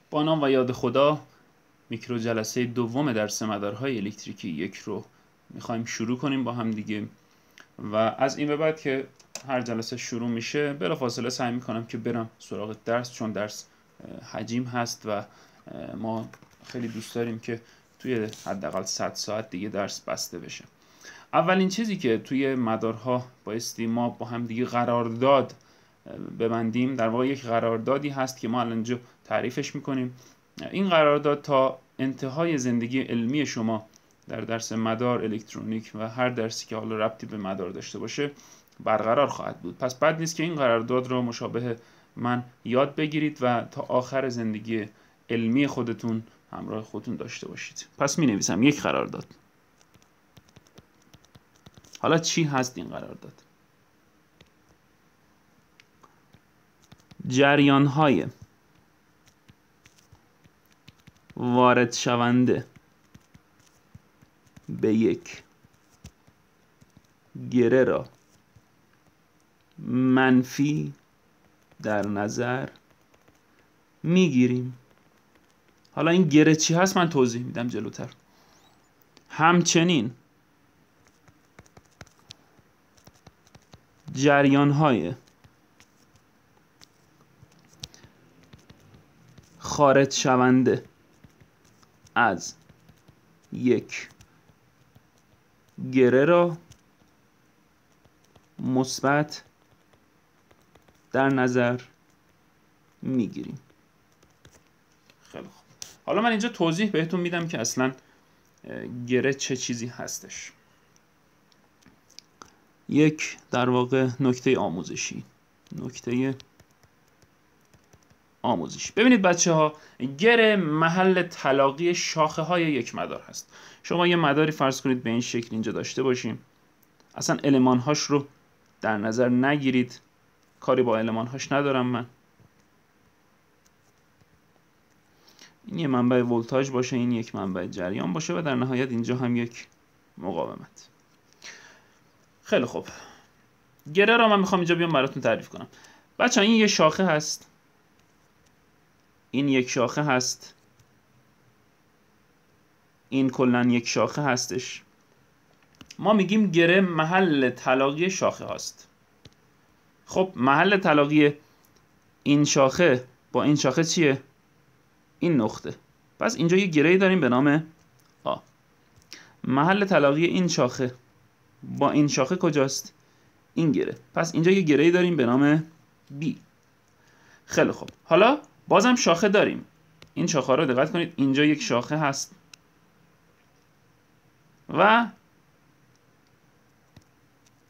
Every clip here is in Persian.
با نام و یاد خدا، میکرو جلسه دوم درس مدارهای الکتریکی 1 رو میخوایم شروع کنیم با هم دیگه و از این به بعد که هر جلسه شروع میشه بلافاصله سعی میکنم که برم سراغ درس، چون درس حجیم هست و ما خیلی دوست داریم که توی حداقل 100 ساعت دیگه درس بسته بشه. اولین چیزی که توی مدارها بایستی ما با هم دیگه قرارداد ببندیم، در واقع یک قراردادی هست که ما الان اینجا تعریفش میکنیم. این قرارداد تا انتهای زندگی علمی شما در درس مدار، الکترونیک و هر درسی که حالا ربطی به مدار داشته باشه برقرار خواهد بود. پس بد نیست که این قرارداد رو مشابه من یاد بگیرید و تا آخر زندگی علمی خودتون همراه خودتون داشته باشید. پس می نویسم یک قرارداد. حالا چی هست این قرارداد؟ جریان‌های وارد شونده به یک گره را منفی در نظر میگیریم. حالا این گره چی هست من توضیح میدم جلوتر. همچنین جریان‌های خارج شونده از یک گره را مثبت در نظر میگیریم. خیلی خوب. حالا من اینجا توضیح بهتون میدم که اصلا گره چه چیزی هستش. یک در واقع نکته آموزشی. ببینید بچه ها، گره محل تلاقی شاخه های یک مدار هست. شما یه مداری فرض کنید به این شکل اینجا داشته باشیم. اصلا المان هاش رو در نظر نگیرید، کاری با المان هاش ندارم من. این یه منبع ولتاژ باشه، این یک منبع جریان باشه و در نهایت اینجا هم یک مقاومت. خیلی خوب. گره را من میخوام اینجا بیام براتون تعریف کنم. بچه ها این یه شاخه هست، این یک شاخه هست، این کلن یک شاخه هستش. ما میگیم گره محل تلاقی شاخه هاست. خب محل تلاقی این شاخه با این شاخه چیه؟ این نقطه. پس اینجا یه گره‌ای داریم به نام آ. محل تلاقی این شاخه با این شاخه کجاست؟ این گره. پس اینجا یه گره‌ای داریم به نام B. خیلی خوب. حالا بازم شاخه داریم. این شاخه رو دقت کنید، اینجا یک شاخه هست و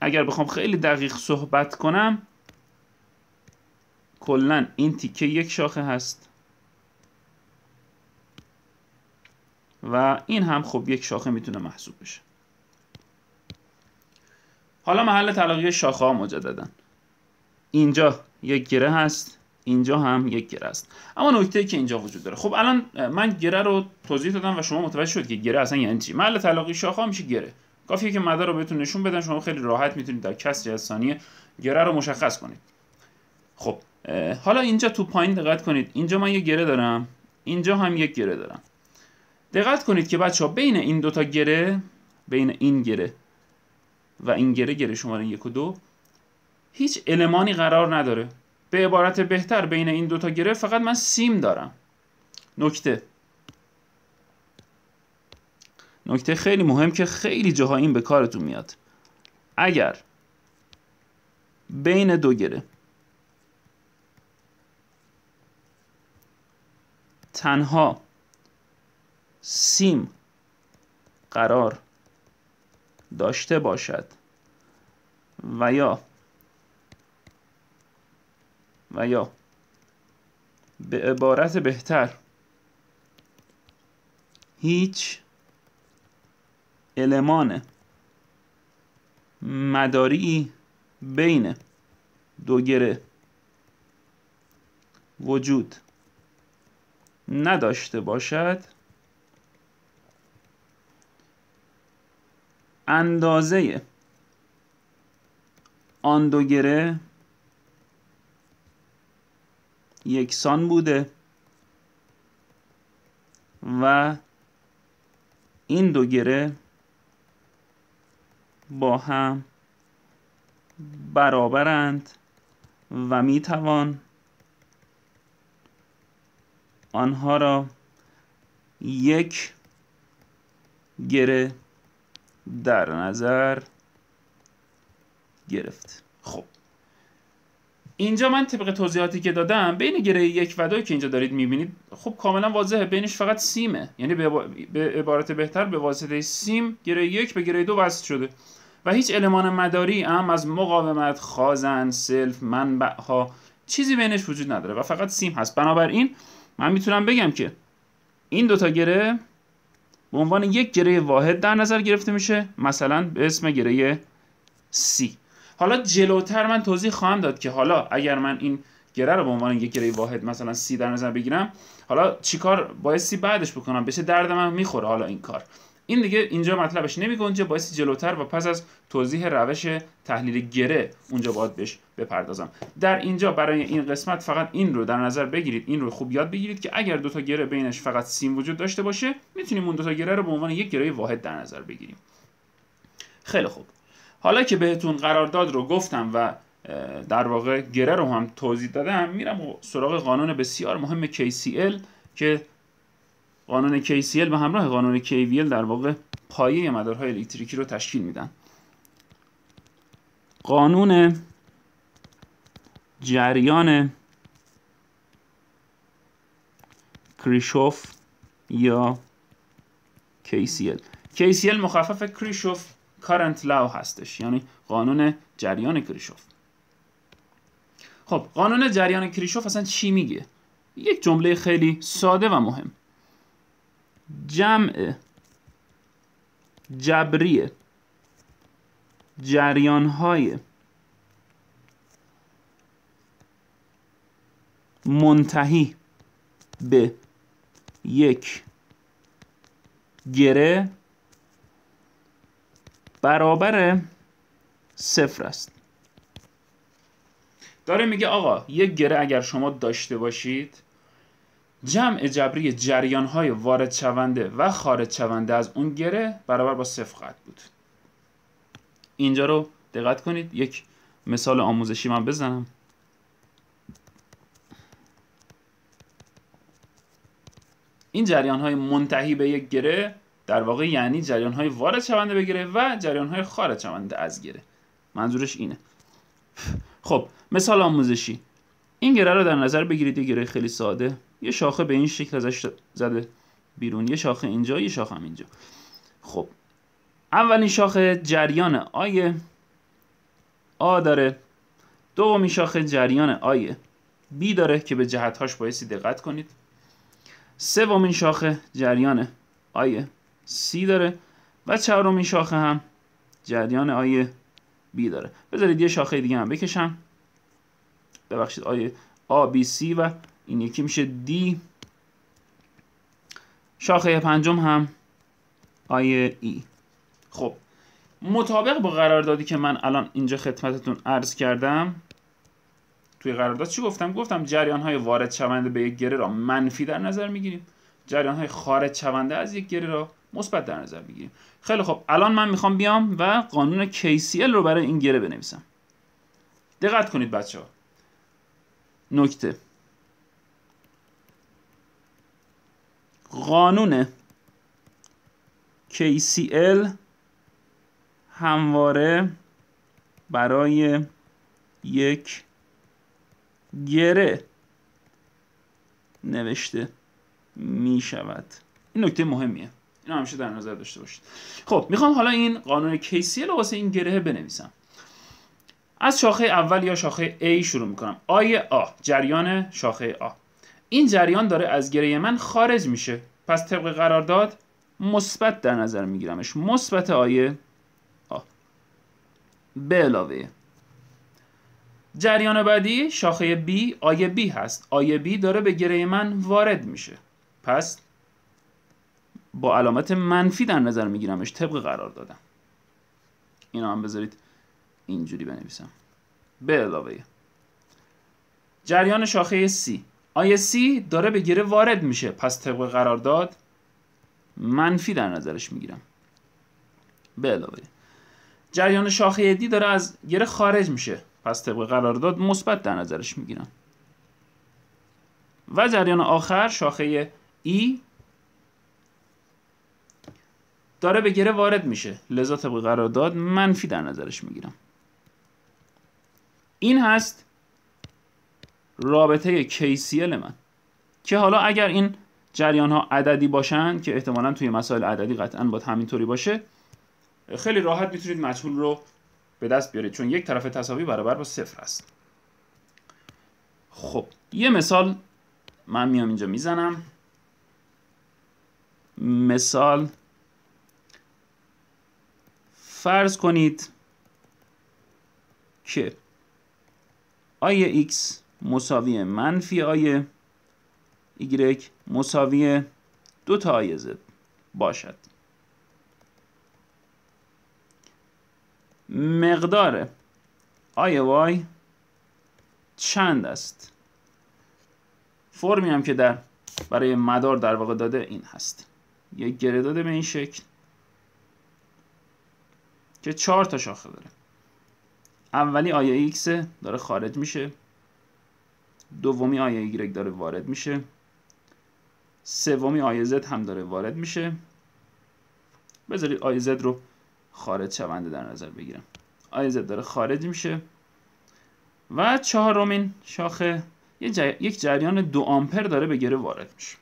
اگر بخوام خیلی دقیق صحبت کنم کلاً این تیکه یک شاخه هست و این هم خب یک شاخه میتونه محسوب بشه. حالا محل تلاقی شاخه ها مجدداً اینجا یک گره هست، اینجا هم یک گره است. اما نکته‌ای که اینجا وجود داره، خب الان من گره رو توضیح دادم و شما متوجه شد که گره اصلا یعنی چی. محل تلاقی شاخه ها میشه گره. کافیه که مدار رو بهتون نشون بدن، شما خیلی راحت میتونید در کسری از ثانیه گره رو مشخص کنید. خب حالا اینجا تو پایین دقت کنید، اینجا من یک گره دارم، اینجا هم یک گره دارم. دقت کنید که بچه‌ها بین این دوتا گره، بین این گره و این گره شماره 1 و 2 هیچ المانی قرار نداره. به عبارت بهتر بین این دوتا گره فقط من سیم دارم. نکته خیلی مهم که خیلی جاها این به کارتون میاد. اگر بین دو گره تنها سیم قرار داشته باشد و یا به عبارت بهتر هیچ المان مداری بین دو گره وجود نداشته باشد، اندازه آن دو گره یکسان بوده و این دو گره با هم برابرند و میتوان آنها را یک گره در نظر گرفت. خب اینجا من طبق توضیحاتی که دادم بین گره 1 و 2 که اینجا دارید میبینید خب کاملا واضحه بینش فقط سیمه، یعنی به عبارت بهتر به واسطه سیم گره 1 به گره 2 وصل شده و هیچ المان مداری هم از مقاومت، خازن، سلف، منبع ها چیزی بینش وجود نداره و فقط سیم هست. بنابراین من میتونم بگم که این دوتا گره به عنوان یک گره واحد در نظر گرفته میشه، مثلا به اسم گره C. حالا جلوتر من توضیح خواهم داد که حالا اگر من این گره رو به عنوان یک گره واحد مثلا C در نظر بگیرم حالا چیکار بایستی بعدش بکنم، بشه درد من میخوره حالا این کار. این دیگه اینجا مطلبش نمیگنجه، بایستی جلوتر و پس از توضیح روش تحلیل گره اونجا باید بهش بپردازم. در اینجا برای این قسمت فقط این رو در نظر بگیرید، این رو خوب یاد بگیرید که اگر دو تا گره بینش فقط سیم وجود داشته باشه میتونیم اون دو تا گره رو به عنوان یک گره واحد در نظر بگیریم. خیلی خوب، حالا که بهتون قرارداد رو گفتم و در واقع گره رو هم توضیح دادم، میرم سراغ قانون بسیار مهم KCL که قانون KCL به همراه قانون KVL در واقع پایه مدارهای الکتریکی رو تشکیل میدن. قانون جریان کریشوف یا KCL. KCL مخفف کریشوف Current Law هستش، یعنی قانون جریان کریشوف. خب قانون جریان کریشوف اصلا چی میگه؟ یک جمله خیلی ساده و مهم: جمع جبری جریان‌های منتهی به یک گره برابر صفر است. داره میگه آقا یک گره اگر شما داشته باشید، جمع جبری جریان‌های وارد شونده و خارج شونده از اون گره برابر با صفر خواهد بود. اینجا رو دقت کنید، یک مثال آموزشی من بزنم. این جریان‌های منتهی به یک گره در واقع یعنی جریان‌های وارد شونده به گره و جریان‌های خارج شونده از گره. منظورش اینه. خب مثال آموزشی: این گره رو در نظر بگیرید، یه گره خیلی ساده، یه شاخه به این شکل ازش زده بیرون، یه شاخه اینجا، یه شاخه هم اینجا. خب اولین شاخه جریان آی آ داره، دومین شاخه جریان آی بی داره که به جهت‌هاش بایستی دقت کنید، سومین شاخه جریان آی سی داره و چهارمین شاخه هم جریان آی بی داره. بذارید یه شاخه دیگه هم بکشم، ببخشید، آی آ بی سی و این یکی میشه دی. شاخه پنجم هم آی ای. خب مطابق با قراردادی که من الان اینجا خدمتتون عرض کردم، توی قرارداد چی گفتم؟ گفتم جریان‌های وارد شونده به یک گره را منفی در نظر میگیریم، جریان‌های خارج شونده از یک گره را مثبت در نظر میگیریم. خیلی خب الان من میخوام بیام و قانون KCL رو برای این گره بنویسم. دقت کنید بچه‌ها. نکته: قانون KCL همواره برای یک گره نوشته می شود. این نکته مهمیه، این همیشه در نظر داشته باشید. خب میخوام حالا این قانون KCL رو واسه این گره بنویسم. از شاخه اول یا شاخه A شروع میکنم. آی آ، جریان شاخه آ. این جریان داره از گره من خارج میشه، پس طبق قرارداد مثبت در نظر میگیرمش، مثبت آی آ. به علاوه جریان بعدی شاخه B آی B هست. آی B داره به گره من وارد میشه، پس با علامت منفی در نظر میگیرمش طبق قرار دادم. اینا هم بذارید اینجوری بنویسم. به علاوه جریان شاخه C آی C داره به گره وارد میشه، پس طبق قرارداد منفی در نظرش میگیرم. به علاوه جریان شاخه دی داره از گره خارج میشه، پس طبق قرارداد مثبت در نظرش میگیرم. و جریان آخر شاخه ای داره به گره وارد میشه، لذا طبق قرارداد منفی در نظرش میگیرم. این هست رابطه KCL من که حالا اگر این جریان ها عددی باشن که احتمالاً توی مسائل عددی قطعاً باید همینطوری باشه، خیلی راحت میتونید مجهول رو به دست بیارید چون یک طرف تساوی برابر با 0 است. خب یه مثال من میام اینجا میزنم. مثال فرض کنید که آی x مساوی منفی آی y مساوی 2 تا آی z باشد. مقدار آی y چند است؟ فرمی هم که برای مدار در واقع داده این هست. یک گره داده به این شکل که 4 تا شاخه داره. اولی آی x داره خارج میشه، دومی آی y داره وارد میشه، سومی آی z هم داره وارد میشه. بذارید آی z رو خارج شونده در نظر بگیرم. آی z داره خارج میشه و چهارمین شاخه یک جریان 2 آمپر داره به گره وارد میشه.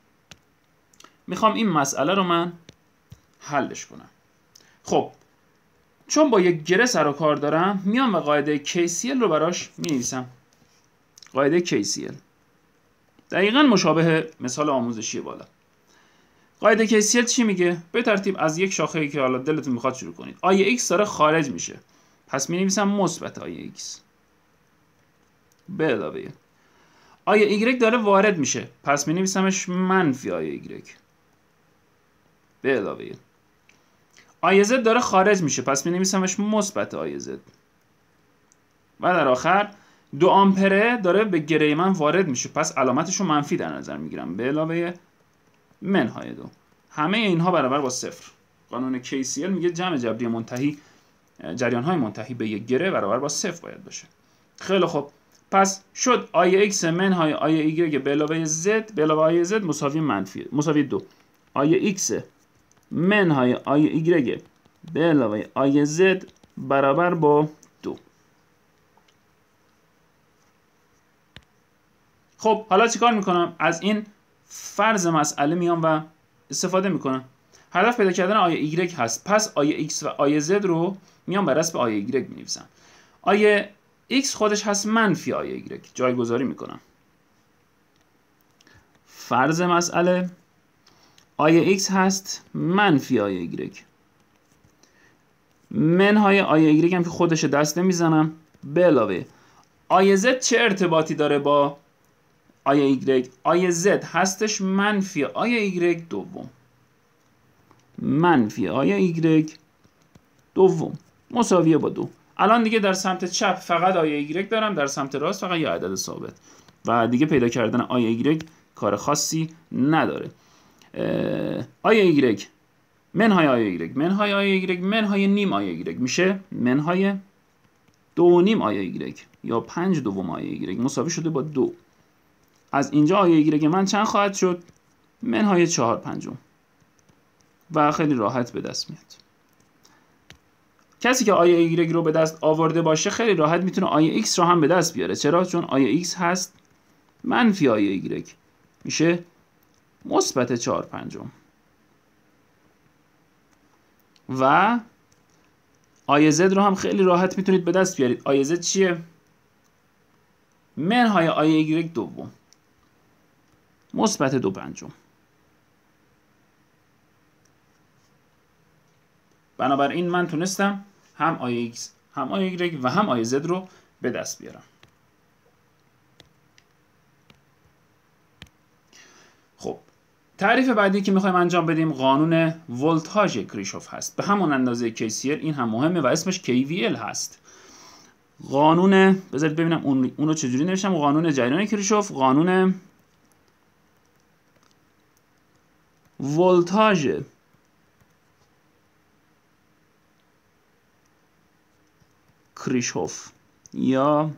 میخوام این مسئله رو من حلش کنم. خب چون با یک گره سر و کار دارم، میام و قاعده KCL رو براش مینویسم. قاعده KCL دقیقاً مشابه مثال آموزشی بالا. قاعده KCL چی میگه؟ به ترتیب از یک شاخه‌ای که حالا دلتون میخواد شروع کنید. آی x داره خارج میشه، پس مینویسم مثبت آی x. به علاوه آی y داره وارد میشه، پس مینویسمش منفی آی y. به علاوه آی z داره خارج میشه، پس مینویسمش مثبت آی z. و در آخر 2 آمپره داره به گره من وارد میشه، پس علامتش رو منفی در نظر میگیرم، به علاوه منهای 2. همه اینها برابر با 0. قانون KCL میگه جمع جبری منتهی جریان های منتهی به یک گره برابر با 0 باید باشه. خیلی خوب، پس شد آی x منهای آی y به علاوه z به علاوه آی z مساوی 2. آی x منهای آی y به علاوه آی z برابر با 2. خب حالا چیکار میکنم؟ از این فرض مسئله میام و استفاده میکنم. هدف پیدا کردن آی y هست، پس آی x و آی z رو میام بر حسب آی y مینویسم. آی x خودش هست منفی آی y، جایگذاری میکنم. فرض مسئله آی x هست منفی آی y، منهای آی y هم که خودش دست نمیزنم، به علاوه آی z چه ارتباطی داره با آی y؟ آی z هستش منفی آی y دوم. منفی آی y دوم مساویه با 2. الان دیگه در سمت چپ فقط آی y دارم، در سمت راست فقط یه عدد ثابت و دیگه پیدا کردن آی y کار خاصی نداره. آی y منهای آی y منهای آی y منهای نیم آی y میشه منهای 2.5 آی y یا 5 دوم آی y مساوی شده با 2. از اینجا آی y من چند خواهد شد؟ منهای 4/5 و خیلی راحت به دست میاد. کسی که آی y رو به دست آورده باشه خیلی راحت میتونه آی x رو هم به دست بیاره. چرا؟ چون آی x هست منفی آی y میشه مثبت 4/5 و آی z رو هم خیلی راحت میتونید به دست بیارید. آی z چیه؟ منهای آی y دوم مثبت 2/5. بنابراین من تونستم هم آی x هم آی y و هم آی z رو به دست بیارم. خب تعریف بعدی که میخوایم انجام بدیم قانون ولتاژ کریشوف هست. به همون اندازه KCL این هم مهمه و اسمش KVL هست. قانون بذارید ببینم اون رو چجوری نوشتم. قانون جریان کریشوف، قانون ولتاژ کریشوف یا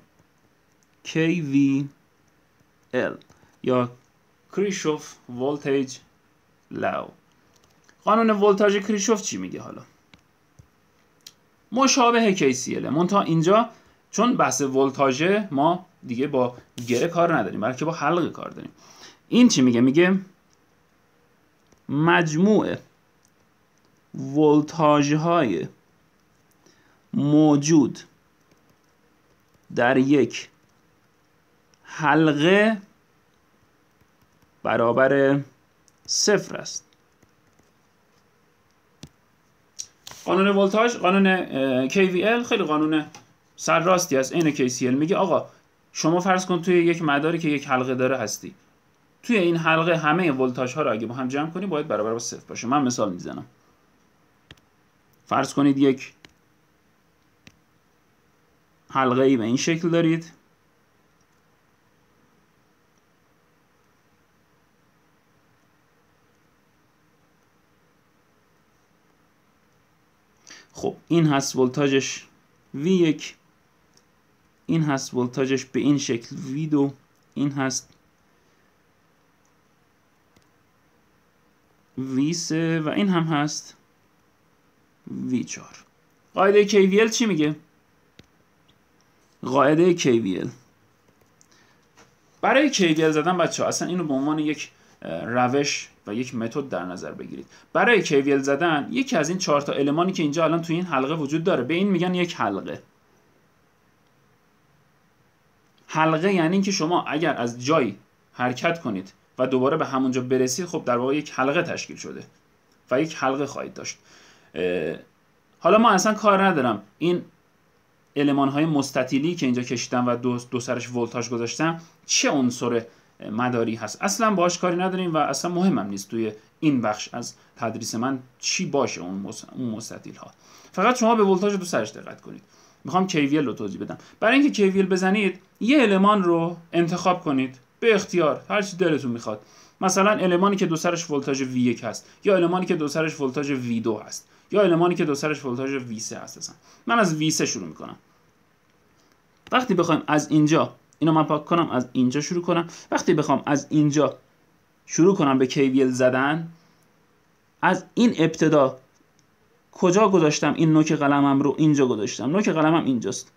KVL یا کریشوف ولتیج لاو. قانون ولتاژ کریشوف چی میگه؟ حالا مشابه KCL، منتها اینجا چون بحث ولتاژه ما دیگه با گره کار نداریم بلکه با حلقه کار داریم. این چی میگه؟ میگه مجموع ولتاژهای موجود در یک حلقه برابر 0 است. قانون ولتاژ، قانون KVL خیلی قانون سرراستی است، عین KCL. میگه آقا شما فرض کن توی یک مداری که یک حلقه داره هستی، توی این حلقه همه ولتاژ ها رو اگه با هم جمع کنی باید برابر با 0 باشه. من مثال میزنم. فرض کنید یک حلقه ای به این شکل دارید. خب این هست ولتاژش V1، این هست ولتاژش به این شکل V2، این هست V3 و این هم هست V4. قاعده KVL چی میگه؟ قاعده KVL برای KVL زدن بچه‌ها اصلا اینو به عنوان یک روش و یک متد در نظر بگیرید. برای KVL زدن یکی از این 4 تا المانی که اینجا الان توی این حلقه وجود داره به این میگن یک حلقه. حلقه یعنی اینکه شما اگر از جایی حرکت کنید و دوباره به همونجا برسید، خب در واقع یک حلقه تشکیل شده و یک حلقه خواهید داشت. حالا ما اصلا کار ندارم این المان‌های مستطیلی که اینجا کشیدم و دو سرش ولتاژ گذاشتم چه عنصر مداری هست، اصلا باهاش کاری نداریم و اصلا مهمم نیست توی این بخش از تدریس من چی باشه اون مستطیل ها. فقط شما به ولتاژ دو سرش دقت کنید. میخوام KVL رو توضیح بدم. برای اینکه KVL بزنید یه المان رو انتخاب کنید به اختیار، هر چی دلتون میخواد. مثلا المانی که دو سرش ولتاژ V1 هست، یا المانی که دو سرش ولتاژ V2 هست، یا المانی که دو سرش ولتاژ V3 هست. اصلا من از V3 شروع میکنم. وقتی بخوایم از اینجا اینو من پاک کنم، از اینجا شروع کنم، وقتی بخوام از اینجا شروع کنم به KVL زدن، از این ابتدا کجا گذاشتم این نوک قلمم رو؟ اینجا گذاشتم. نوک قلمم اینجاست.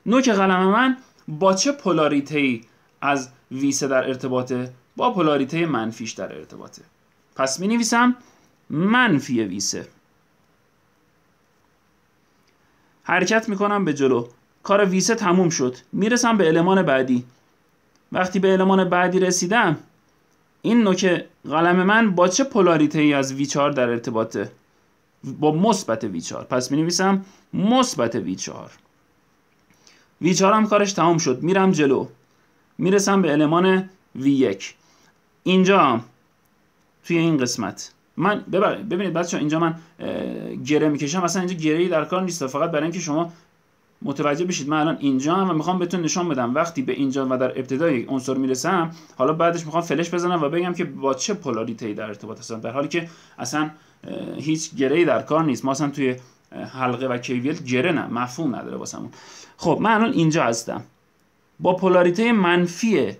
نوک قلم من با چه پولاریته‌ای از V3 در ارتباطه؟ با پولاریته منفیش در ارتباطه. پس می نویسم منفی V3. حرکت میکنم به جلو. کار V3 تموم شد. میرسم به المان بعدی. وقتی به المان بعدی رسیدم، این نوک قلم من با چه پولاریته‌ای از V4 در ارتباطه؟ با مثبت V4. پس می نویسم مثبت V4. V4 هم کارش تمام شد. میرم جلو. میرسم به المان V1. اینجا توی این قسمت من ببینید بچه‌ها اینجا من گره میکشم. اصلا اینجا گره‌ای در کار نیست، فقط برای اینکه شما متوجه بشید من الان اینجا هم و میخوام بهتون نشون بدم وقتی به اینجا و در ابتدای عنصر میرسم، حالا بعدش میخوام فلش بزنم و بگم که با چه پولاریته‌ای در ارتباط هستن، در حالی که اصلا هیچ گره‌ای در کار نیست. ما اصلا توی حلقه و KVL گره نه مفهوم نداره واسمون. خب من الان اینجا هستم با پولاریته منفی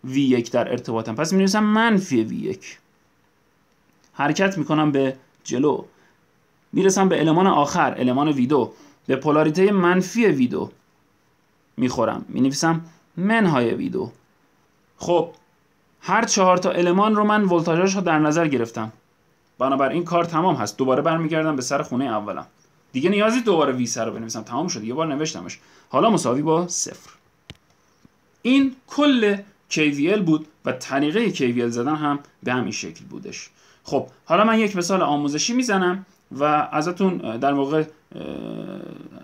V1 در ارتباطم، پس می‌نویسم منفی V1. حرکت میکنم به جلو، میرسم به المان آخر، المان V2. به پولاریته منفی V2 میخورم، مینویسم منهای V2. خب هر 4 تا المان رو من ولتاژش رو در نظر گرفتم، بنابراین کار تمام هست. دوباره برمیگردم به سر خونه اولم. دیگه نیازی دوباره V3 رو بنویسم، تمام شد، یه بار نوشتمش، حالا مساوی با 0. این کل KVL بود و طریقه KVL زدن هم به همین شکل بودش. خب حالا من یک مثال آموزشی میزنم و ازتون در واقع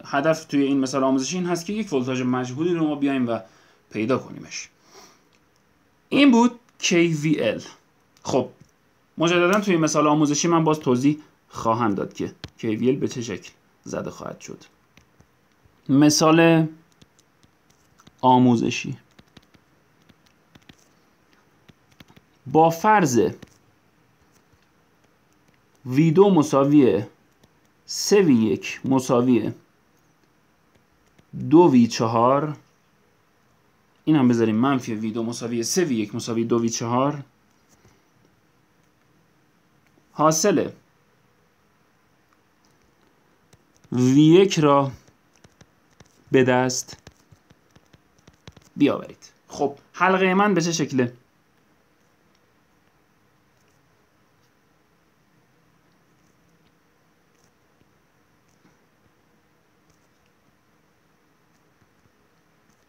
هدف توی این مثال آموزشی این هست که یک ولتاژ مجهولی رو ما بیایم و پیدا کنیمش. این بود KVL. خب مجددا توی مثال آموزشی من باز توضیح خواهم داد که KVL به چه شکل زده خواهد شد. مثال آموزشی: با فرض V2 مساوی 3V1 مساوی 2V4 این هم بذاریم منفی V2 مساوی 3V1 مساوی 2V4 حاصل V1 را به دست بیاورید. خب حلقه من به چه شکله؟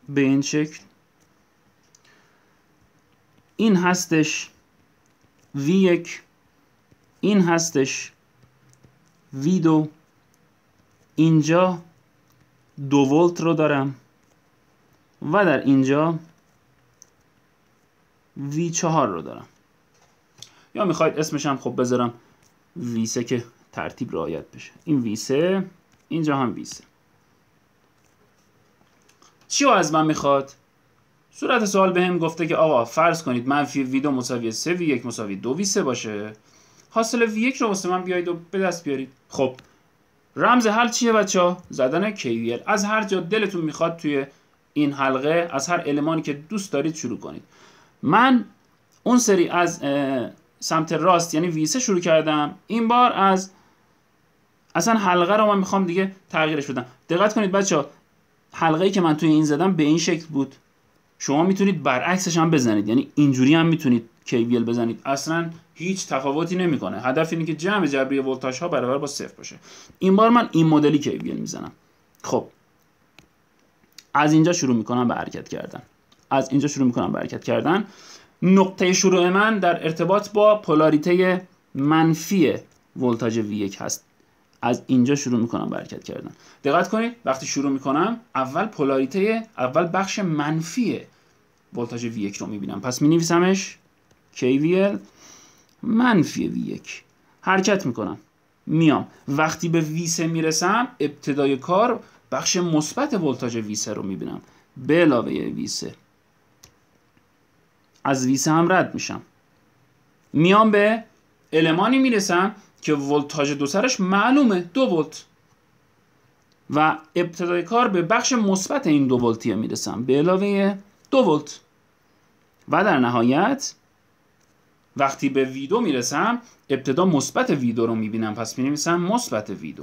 به این شکل. این هستش V1 این هستش V2 اینجا 2 ولت رو دارم و در اینجا V4 رو دارم، یا میخواید اسمش هم خب بذارم V3 که ترتیب رعایت بشه. این V3 اینجا هم V3. چی رو از من میخواد؟ صورت سوال بهم گفته که آقا فرض کنید منفی V2 مساوی 3V1 مساوی 2V3 باشه، حاصل V1 رو واسه من بیایید و به دست بیارید. خب رمز حل چیه بچه‌ها؟ زدن KVL. از هر جا دلتون میخواد توی این حلقه از هر المانی که دوست دارید شروع کنید. من اون سری از سمت راست یعنی V3 شروع کردم، این بار از اصلا حلقه رو من میخوام دیگه تغییرش بدم. دقت کنید بچه‌ها، حلقه‌ای که من توی این زدم به این شکل بود. شما میتونید برعکسش هم بزنید، یعنی اینجوری هم میتونید KVL بزنید، اصلا هیچ تفاوتی نمیکنه. هدف اینه که جمع جبری ولتاژ ها برابر با 0 باشه. این بار من این مدلی KVL میزنم. خب از اینجا شروع میکنم به حرکت کردن. نقطه شروع من در ارتباط با پولاریته منفی ولتاژ V1 هست. از اینجا شروع میکنم به حرکت کردن. دقت کنید وقتی شروع میکنم اول بخش منفی ولتاژ V1 رو میبینم، پس مینویسمش KVL منفی V1. حرکت میکنم میام، وقتی به V3 میرسم ابتدای کار بخش مثبت ولتاژ V3 رو میبینم به علاوه V3. از V3 هم رد میشم، میام به المانی میرسم که ولتاژ دو سرش معلومه 2 ولت و ابتدای کار به بخش مثبت این 2 ولتیه میرسم به علاوه 2 ولت و در نهایت وقتی به V2 میرسم ابتدا مثبت V2 رو میبینم، پس مینویسم مثبت V2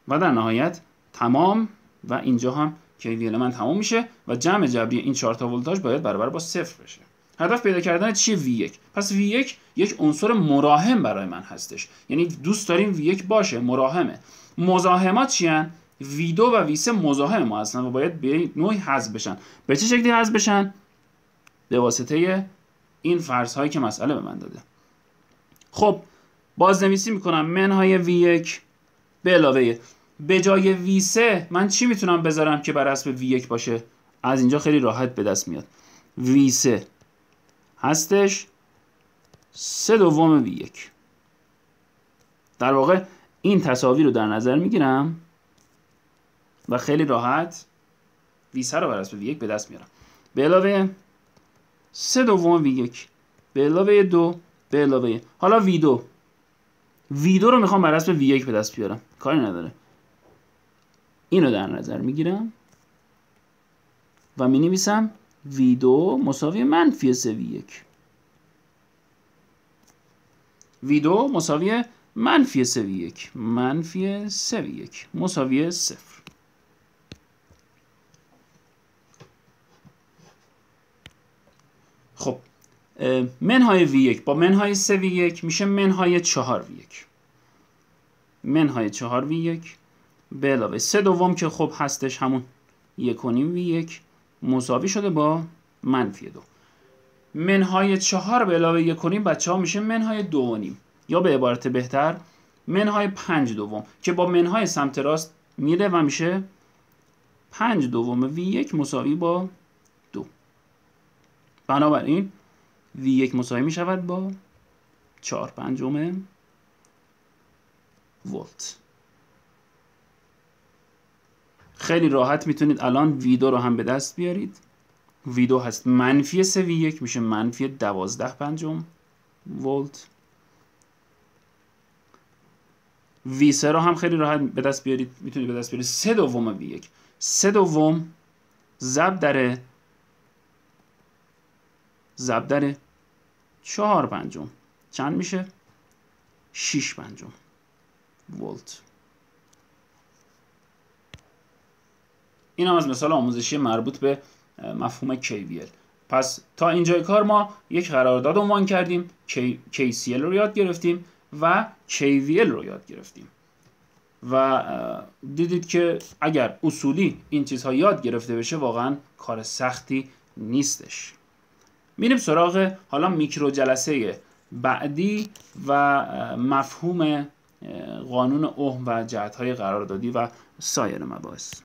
و در نهایت تمام و اینجا هم KVL من تمام میشه و جمع جبری این 4 تا ولتاژ باید برابر با 0 بشه. هدف پیدا کردن چیه؟ V1. پس V1 یک عنصر مراهم برای من هستش، یعنی دوست داریم V1 باشه، مراهمه. مزاحمات چیان؟ V2 و V3 مزاحم ما هستن و باید به نوعی حذف بشن. به چه شکلی حذف بشن؟ به واسطه این فرض هایی که مسئله به من داده. خب بازنویسی میکنم منهای V1 به علاوه به جای V3 من چی میتونم بذارم که بر حسب V1 باشه؟ از اینجا خیلی راحت به دست میاد. V3 هستش 3/2 V1. در واقع این تساوی رو در نظر میگیرم و خیلی راحت V3 رو بر حسب V1 به دست میارم. به علاوه 3/2 V1 به علاوه 2 به علاوه حالا V2 رو میخوام بر حسب V1 به دست بیارم، کاری نداره. اینو در نظر میگیرم و مینویسم V2 مساوی منفی 3V1. V2 مساوی منفی 3V1 منفی 3V1 مساوی 0. خب منهای V1 با منهای 3V1 میشه منهای 4V1. منهای 4V1 به علاوه 3/2 که خب هستش همون 1.5V1 مساوی شده با منفی 2. منهای 4 به علاوه 1.5 بچه ها میشه منهای 2.5 یا به عبارت بهتر منهای 5/2 که با منهای سمت راست میره و میشه 5/2 V1 مساوی با 2. بنابراین V1 مساوی میشود با 4/5 ولت. خیلی راحت میتونید الان V2 رو هم به دست بیارید. V2 هست منفی 3V1 میشه منفی 12/5 ولت. V3 رو هم خیلی راحت به دست بیارید، میتونید به دست بیارید 3/2 V1 3/2 ضرب در 4/5 چند میشه؟ 6/5 ولت. این هم از مثال آموزشی مربوط به مفهوم KVL. پس تا اینجای کار ما یک قرارداد عنوان کردیم، KCL رو یاد گرفتیم و KVL رو یاد گرفتیم و دیدید که اگر اصولی این چیزها یاد گرفته بشه واقعا کار سختی نیستش. میریم سراغ حالا میکرو جلسه بعدی و مفهوم قانون اوم و جهت‌های قراردادی و سایر مباحث.